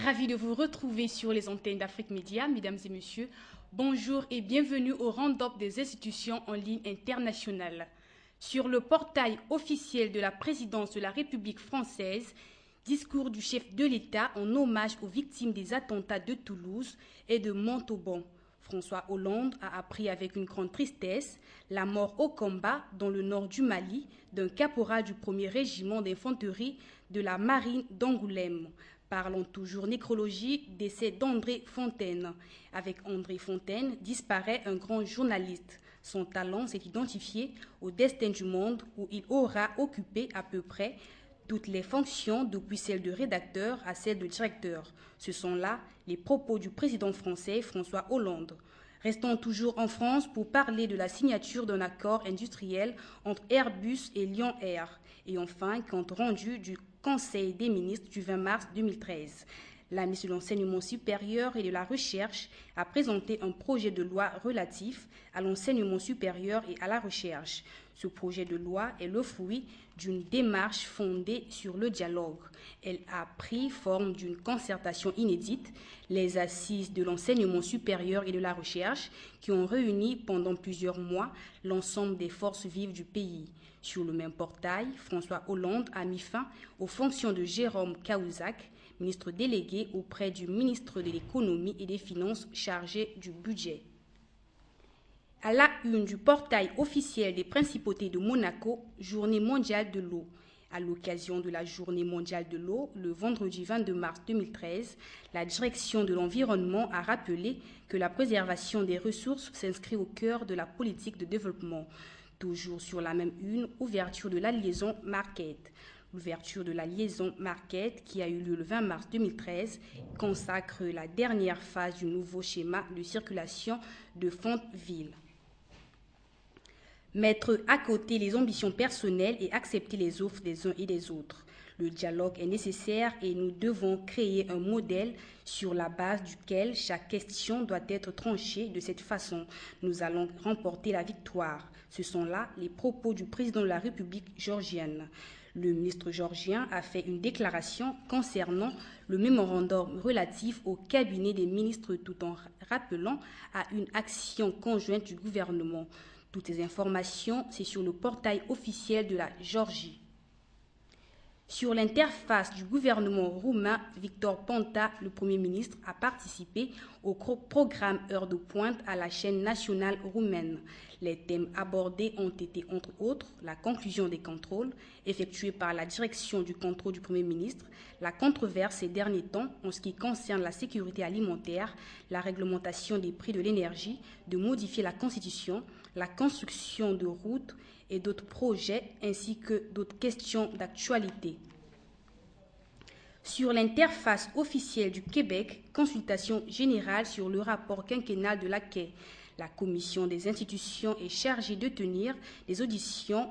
Ravi de vous retrouver sur les antennes d'Afrique Média, mesdames et messieurs. Bonjour et bienvenue au round-up des institutions en ligne internationale. Sur le portail officiel de la présidence de la République française, discours du chef de l'État en hommage aux victimes des attentats de Toulouse et de Montauban. François Hollande a appris avec une grande tristesse la mort au combat dans le nord du Mali d'un caporal du 1er régiment d'infanterie de la marine d'Angoulême. Parlons toujours nécrologie, décès d'André Fontaine. Avec André Fontaine disparaît un grand journaliste. Son talent s'est identifié au destin du monde où il aura occupé à peu près toutes les fonctions, depuis celle de rédacteur à celle de directeur. Ce sont là les propos du président français François Hollande. Restons toujours en France pour parler de la signature d'un accord industriel entre Airbus et Lion Air. Et enfin, compte rendu du Conseil des ministres du 20 mars 2013. La ministre de l'Enseignement supérieur et de la Recherche a présenté un projet de loi relatif à l'enseignement supérieur et à la recherche. Ce projet de loi est le fruit d'une démarche fondée sur le dialogue. Elle a pris forme d'une concertation inédite, les assises de l'enseignement supérieur et de la recherche, qui ont réuni pendant plusieurs mois l'ensemble des forces vives du pays. Sur le même portail, François Hollande a mis fin aux fonctions de Jérôme Cahuzac, ministre délégué auprès du ministre de l'Économie et des Finances chargé du budget. À la une du portail officiel des principautés de Monaco, Journée mondiale de l'eau. À l'occasion de la Journée mondiale de l'eau, le vendredi 22 mars 2013, la direction de l'environnement a rappelé que la préservation des ressources s'inscrit au cœur de la politique de développement. Toujours sur la même une, ouverture de la liaison Marquette. L'ouverture de la liaison Marquette, qui a eu lieu le 20 mars 2013, consacre la dernière phase du nouveau schéma de circulation de Fonteville. Mettre à côté les ambitions personnelles et accepter les offres des uns et des autres. Le dialogue est nécessaire et nous devons créer un modèle sur la base duquel chaque question doit être tranchée de cette façon. Nous allons remporter la victoire. Ce sont là les propos du président de la République georgienne. Le ministre georgien a fait une déclaration concernant le mémorandum relatif au cabinet des ministres tout en rappelant à une action conjointe du gouvernement. Toutes ces informations, c'est sur le portail officiel de la Géorgie. Sur l'interface du gouvernement roumain, Victor Ponta, le Premier ministre, a participé au programme Heure de pointe à la chaîne nationale roumaine. Les thèmes abordés ont été, entre autres, la conclusion des contrôles effectués par la direction du contrôle du Premier ministre, la controverse ces derniers temps en ce qui concerne la sécurité alimentaire, la réglementation des prix de l'énergie, de modifier la Constitution, la construction de routes et d'autres projets, ainsi que d'autres questions d'actualité. Sur l'interface officielle du Québec, consultation générale sur le rapport quinquennal de la CAI. La commission des institutions est chargée de tenir des auditions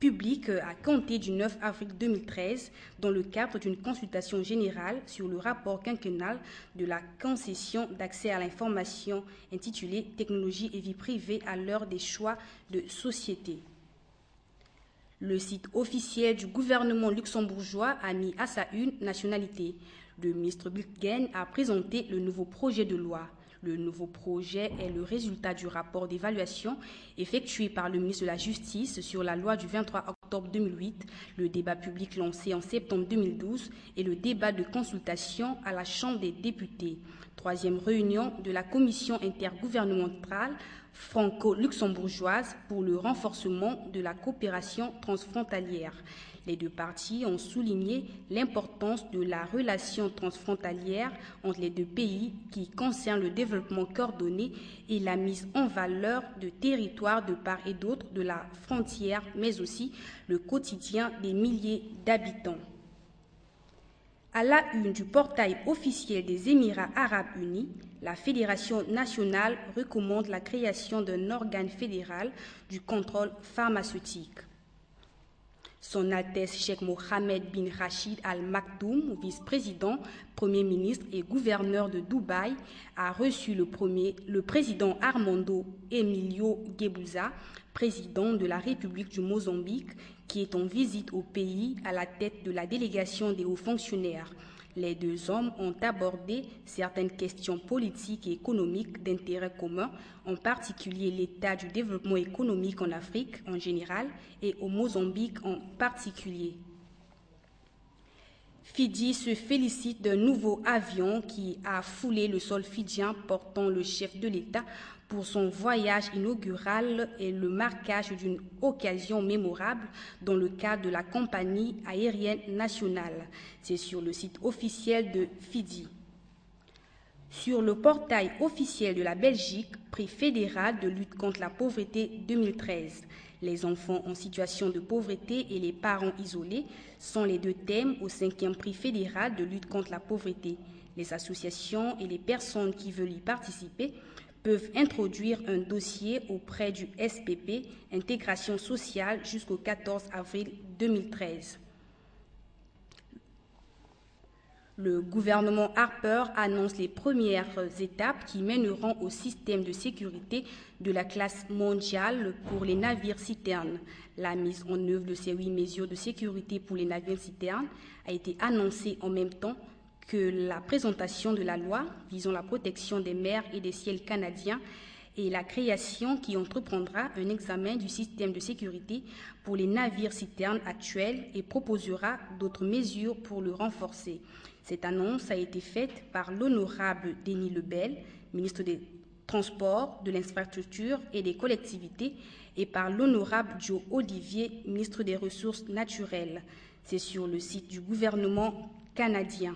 publiques à compter du 9 avril 2013 dans le cadre d'une consultation générale sur le rapport quinquennal de la concession d'accès à l'information intitulée « Technologie et vie privée à l'heure des choix de société ». Le site officiel du gouvernement luxembourgeois a mis à sa une nationalité. Le ministre Blutgen a présenté le nouveau projet de loi. Le nouveau projet est le résultat du rapport d'évaluation effectué par le ministre de la Justice sur la loi du 23 octobre 2008, le débat public lancé en septembre 2012 et le débat de consultation à la Chambre des députés. Troisième réunion de la commission intergouvernementale franco-luxembourgeoise pour le renforcement de la coopération transfrontalière. Les deux parties ont souligné l'importance de la relation transfrontalière entre les deux pays qui concerne le développement coordonné et la mise en valeur de territoires de part et d'autre de la frontière, mais aussi le quotidien des milliers d'habitants. À la une du portail officiel des Émirats arabes unis, la Fédération nationale recommande la création d'un organe fédéral du contrôle pharmaceutique. Son Altesse Cheikh Mohammed bin Rachid Al Maktoum, vice-président, premier ministre et gouverneur de Dubaï, a reçu le président Armando Emilio Guebuza, président de la République du Mozambique, qui est en visite au pays à la tête de la délégation des hauts fonctionnaires. Les deux hommes ont abordé certaines questions politiques et économiques d'intérêt commun, en particulier l'état du développement économique en Afrique en général et au Mozambique en particulier. Fidji se félicite d'un nouveau avion qui a foulé le sol fidjien portant le chef de l'État pour son voyage inaugural et le marquage d'une occasion mémorable dans le cadre de la compagnie aérienne nationale. C'est sur le site officiel de Fidji. Sur le portail officiel de la Belgique, prix fédéral de lutte contre la pauvreté 2013. Les enfants en situation de pauvreté et les parents isolés sont les deux thèmes au 5e prix fédéral de lutte contre la pauvreté. Les associations et les personnes qui veulent y participer peuvent introduire un dossier auprès du SPP, Intégration sociale, jusqu'au 14 avril 2013. Le gouvernement Harper annonce les premières étapes qui mèneront au système de sécurité de la classe mondiale pour les navires-citernes. La mise en œuvre de ces 8 mesures de sécurité pour les navires-citernes a été annoncée en même temps que la présentation de la loi visant la protection des mers et des ciels canadiens et la création qui entreprendra un examen du système de sécurité pour les navires-citernes actuels et proposera d'autres mesures pour le renforcer. Cette annonce a été faite par l'honorable Denis Lebel, ministre des Transports, de l'Infrastructure et des Collectivités, et par l'honorable Joe Olivier, ministre des Ressources naturelles. C'est sur le site du gouvernement canadien.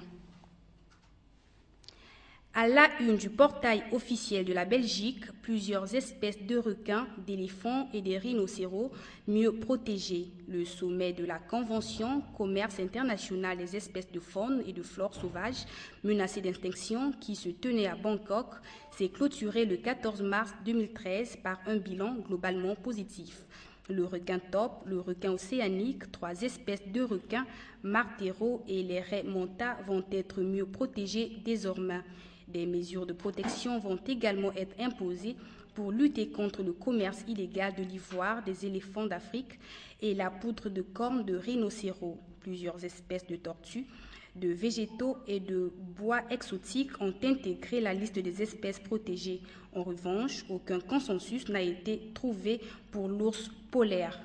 À la une du portail officiel de la Belgique, plusieurs espèces de requins, d'éléphants et des rhinocéros mieux protégés. Le sommet de la Convention Commerce international des espèces de faune et de flore sauvages menacées d'extinction qui se tenait à Bangkok s'est clôturé le 14 mars 2013 par un bilan globalement positif. Le requin top, le requin océanique, 3 espèces de requins, martéros et les raies manta vont être mieux protégés désormais. Des mesures de protection vont également être imposées pour lutter contre le commerce illégal de l'ivoire des éléphants d'Afrique et la poudre de corne de rhinocéros. Plusieurs espèces de tortues, de végétaux et de bois exotiques ont intégré la liste des espèces protégées. En revanche, aucun consensus n'a été trouvé pour l'ours polaire.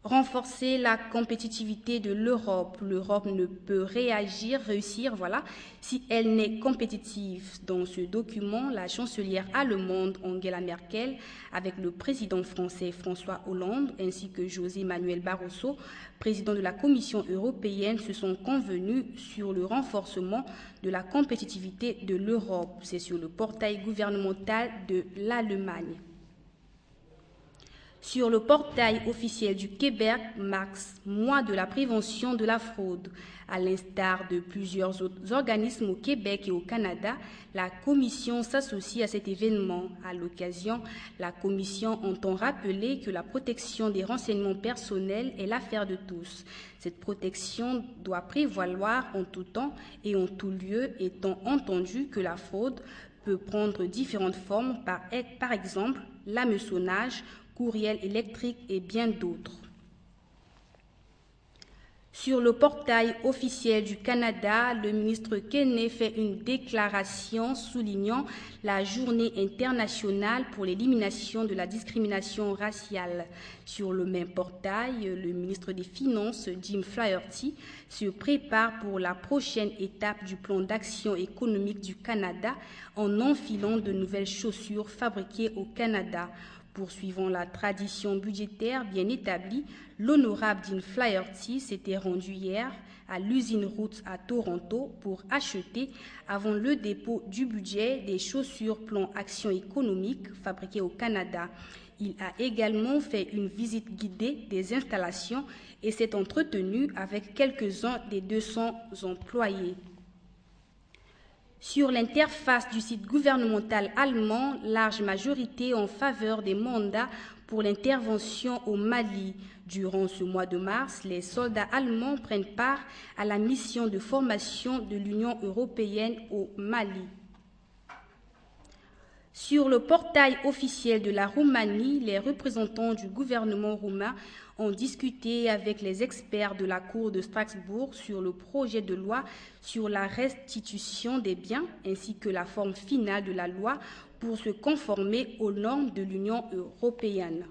Renforcer la compétitivité de l'Europe. L'Europe ne peut réussir, si elle n'est compétitive. Dans ce document, la chancelière allemande Angela Merkel, avec le président français François Hollande, ainsi que José Manuel Barroso, président de la Commission européenne, se sont convenus sur le renforcement de la compétitivité de l'Europe. C'est sur le portail gouvernemental de l'Allemagne. Sur le portail officiel du Québec, mars, mois de la prévention de la fraude. À l'instar de plusieurs autres organismes au Québec et au Canada, la Commission s'associe à cet événement. À l'occasion, la Commission entend rappeler que la protection des renseignements personnels est l'affaire de tous. Cette protection doit prévaloir en tout temps et en tout lieu, étant entendu que la fraude peut prendre différentes formes, par exemple l'hameçonnage, courriel électrique et bien d'autres. Sur le portail officiel du Canada, le ministre Kenney fait une déclaration soulignant la journée internationale pour l'élimination de la discrimination raciale. Sur le même portail, le ministre des Finances, Jim Flaherty, se prépare pour la prochaine étape du plan d'action économique du Canada en enfilant de nouvelles chaussures fabriquées au Canada. Poursuivant la tradition budgétaire bien établie, l'honorable Jim Flaherty s'était rendu hier à l'usine Roots à Toronto pour acheter, avant le dépôt du budget, des chaussures plan action économique fabriquées au Canada. Il a également fait une visite guidée des installations et s'est entretenu avec quelques-uns des 200 employés. Sur l'interface du site gouvernemental allemand, large majorité en faveur des mandats pour l'intervention au Mali. Durant ce mois de mars, les soldats allemands prennent part à la mission de formation de l'Union européenne au Mali. Sur le portail officiel de la Roumanie, les représentants du gouvernement roumain ont discuté avec les experts de la Cour de Strasbourg sur le projet de loi sur la restitution des biens ainsi que la forme finale de la loi pour se conformer aux normes de l'Union européenne.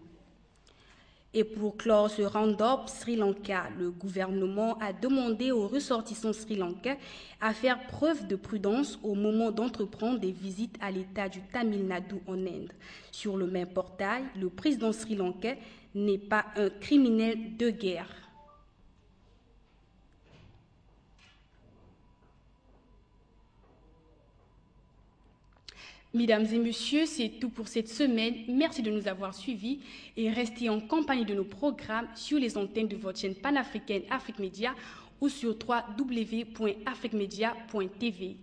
Et pour clore ce round-up Sri Lanka, le gouvernement a demandé aux ressortissants sri-lankais à faire preuve de prudence au moment d'entreprendre des visites à l'État du Tamil Nadu en Inde. Sur le même portail, le président sri-lankais n'est pas un criminel de guerre. Mesdames et messieurs, c'est tout pour cette semaine. Merci de nous avoir suivis et restez en compagnie de nos programmes sur les antennes de votre chaîne panafricaine Afrique Média ou sur www.afriquemedia.tv.